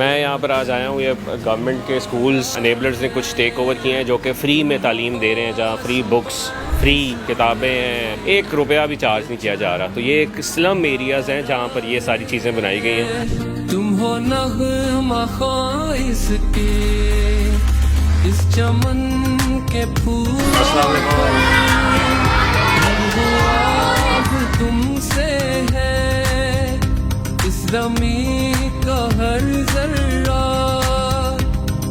میں یہاں پر آج آیا ہوں. یہ گورنمنٹ کے اسکولس انیبلرز نے کچھ ٹیک اوور کیے ہیں جو کہ فری میں تعلیم دے رہے ہیں, جہاں فری بکس, فری کتابیں ہیں, 1 روپیہ بھی چارج نہیں کیا جا رہا. تو یہ ایک سلم ایریاز ہیں جہاں پر یہ ساری چیزیں بنائی گئی ہیں. تم ہو نغمہ خواص کے اس چمن کے پھول, السلام علیکم. تم سے ہے اس زمین کا ہر ذرہ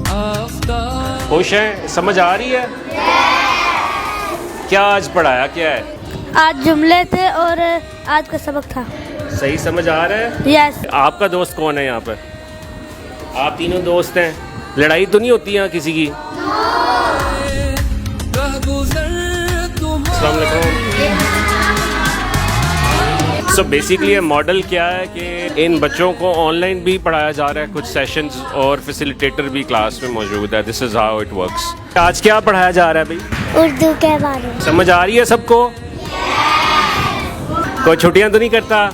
آفتاب. خوش ہیں؟ سمجھ آ رہی ہے؟ کیا آج پڑھایا کیا ہے؟ آج جملے تھے اور آج کا سبق تھا. صحیح سمجھ آ رہا ہے؟ یس. آپ کا دوست کون ہے یہاں پر؟ آپ تینوں دوست ہیں. لڑائی تو نہیں ہوتی یہاں کسی کی؟ السلام علیکم. سو بیسیکلی ماڈل کیا ہے کہ ان بچوں کو آن لائن بھی پڑھایا جا رہا ہے, کچھ سیشنز, اور فیسیلیٹیٹر بھی کلاس میں موجود ہے. دس از ہاؤ اٹ ورکس. آج کیا پڑھایا جا رہا ہے بھائی؟ اردو کے بارے میں. سمجھ آ رہی ہے سب کو؟ کوئی چھٹیاں تو نہیں کرتا؟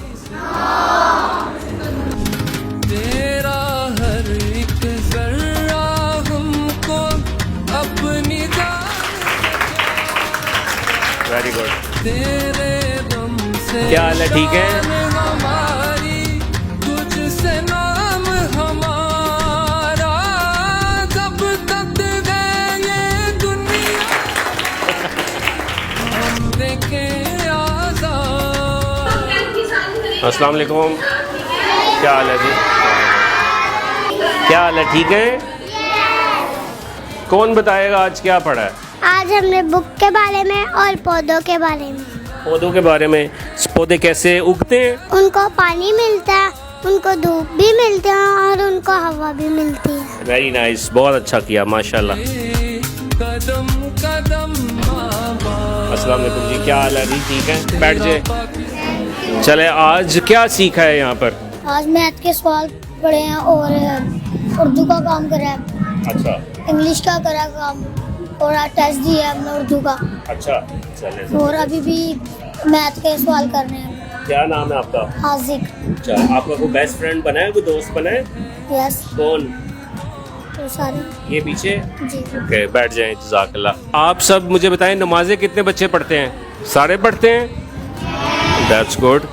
Very good. کیا حال ہے؟ ٹھیک ہے. السلام علیکم. کیا حال ہے جی؟ کیا حال ہے؟ ٹھیک ہے. کون بتائے گا آج کیا پڑھا ہے؟ آج ہم نے بک کے بارے میں اور پودوں کے بارے میں. پودوں کے بارے میں. پودے کیسے اگتے ہیں؟ ان کو پانی ملتا ہے, ان کو دھوپ بھی ملتی ہے اور ان کو ہوا بھی ملتی ہے. Very nice. بہت اچھا کیا, ماشاء اللہ. السلام علیکم جی. کیا حال ہے جی؟ ٹھیک ہے. بیٹھ جائے. چلے, آج کیا سیکھا ہے یہاں پر؟ آج میتھ کے سوال پڑھے ہیں اور اردو کا کام کرا ہے. اچھا. انگلش کا کرا کام اور ٹیسٹ دیا ہے ہم نے اردو کا. اچھا. چلے. اور ابھی بھی میتھ کے سوال کر رہے ہیں. کیا نام ہے آپ کا؟ حاذق. اچھا. آپ کا کوئی بیسٹ فرینڈ بنا ہے, کوئی دوست بنا ہے؟ یس. کون؟ تو سارے. یہ پیچھے. جی. اوکے, بیٹھ جائیں. جزاک اللہ. آپ سب مجھے بتائیں, نمازیں کتنے بچے پڑھتے ہیں؟ سارے پڑھتے ہیں. That's good.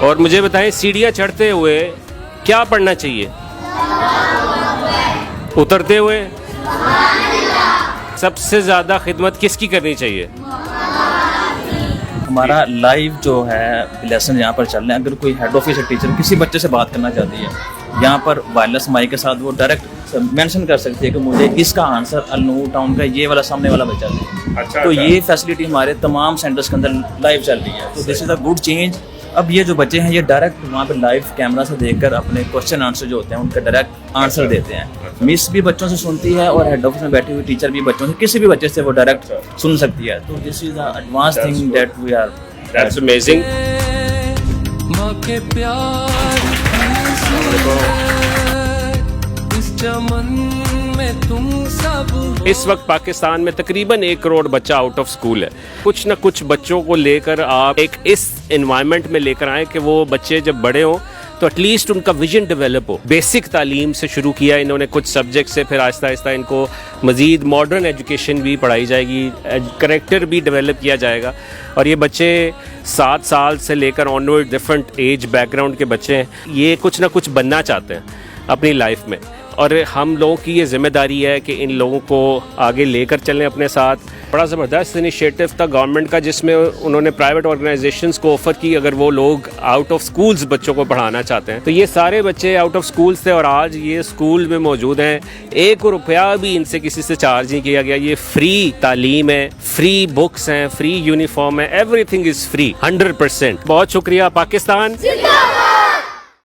اور مجھے بتائیں, سیڑھیاں چڑھتے ہوئے کیا پڑھنا چاہیے؟ اترتے ہوئے؟ سب سے زیادہ خدمت کس کی کرنی چاہیے؟ ہمارا لائیو جو ہے لیسن یہاں پر چل رہے ہیں. اگر کوئی ہیڈ آفس یا ٹیچر کسی بچے سے بات کرنا چاہتی ہے, یہاں پر وائرلیس مائک کے ساتھ وہ ڈائریکٹ مینشن کر سکتی ہے کہ مجھے اس کا آنسر النور ٹاؤن کا یہ والا سامنے والا بچہ دے. تو یہ فیسلٹی ہمارے تمام سینٹرز کے اندر لائیو چل رہی ہے. تو this is a good change. اب یہ جو بچے ہیں یہ ڈائریکٹ وہاں پہ لائیو کیمرہ سے دیکھ کر اپنے کوشچن آنسر جو ہوتے ہیں ان کا ڈائریکٹ آنسر دیتے ہیں. مس بھی بچوں سے سنتی ہے اور ہیڈ آفس میں بیٹھی ہوئی ٹیچر بھی بچوں سے, کسی بھی بچے سے وہ ڈائریکٹ سن سکتی ہے. تو this is a advance thing that we are. That's amazing. ماں کے پیار اس چمن میں تم سب. اس وقت پاکستان میں تقریباً 1 کروڑ بچہ آؤٹ آف اسکول ہے. کچھ نہ کچھ بچوں کو لے کر آپ ایک اس انوائرمنٹ میں لے کر آئیں کہ وہ بچے جب بڑے ہوں تو ایٹ لیسٹ ان کا ویژن ڈیولپ ہو. بیسک تعلیم سے شروع کیا انہوں نے کچھ سبجیکٹ سے, پھر آہستہ آہستہ ان کو مزید ماڈرن ایجوکیشن بھی پڑھائی جائے گی, کریکٹر بھی ڈیولپ کیا جائے گا. اور یہ بچے 7 سال سے لے کر onward different age background کے بچے ہیں. یہ کچھ نہ کچھ بننا چاہتے ہیں اپنی لائف میں, اور ہم لوگوں کی یہ ذمہ داری ہے کہ ان لوگوں کو آگے لے کر چلیں اپنے ساتھ. بڑا زبردست انیشیٹو تھا گورنمنٹ کا جس میں انہوں نے پرائیویٹ آرگنائزیشنز کو آفر کی اگر وہ لوگ آؤٹ آف سکولز بچوں کو پڑھانا چاہتے ہیں. تو یہ سارے بچے آؤٹ آف سکولز تھے اور آج یہ سکول میں موجود ہیں. 1 روپیہ بھی ان سے کسی سے چارج نہیں کیا گیا. یہ فری تعلیم ہے, فری بکس ہیں, فری یونیفارم ہے, ایوری تھنگ از فری 100%. بہت شکریہ. پاکستان